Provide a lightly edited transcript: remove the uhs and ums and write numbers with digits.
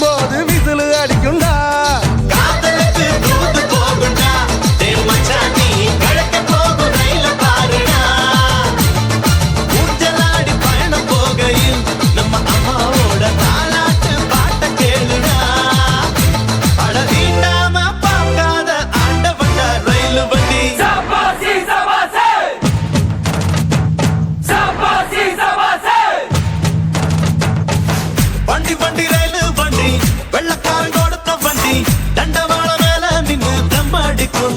வரும்போது விசிலு அடிக்குண்டா. காதலுக்கு தூது போகுண்டா மச்சான் நீ கிழக்க போகும் ரயில பாருடா. ஊஞ்சலாடி பயணம் போகையில் நம்ம அம்மாவோட தாலாட்டு பாட்ட கேளுடா. அட வீட்டாம பார்க்காத ஆண்டவன்டா ரயில் வண்டி. சபாசி சபாசி சபாசி சபாசி வண்டி வண்டி ரயில் வண்டி வெள்ளக்காரன் கொடுத்த வண்டி. தண்டவாள மேல நின்னு தம் அடிக்கும்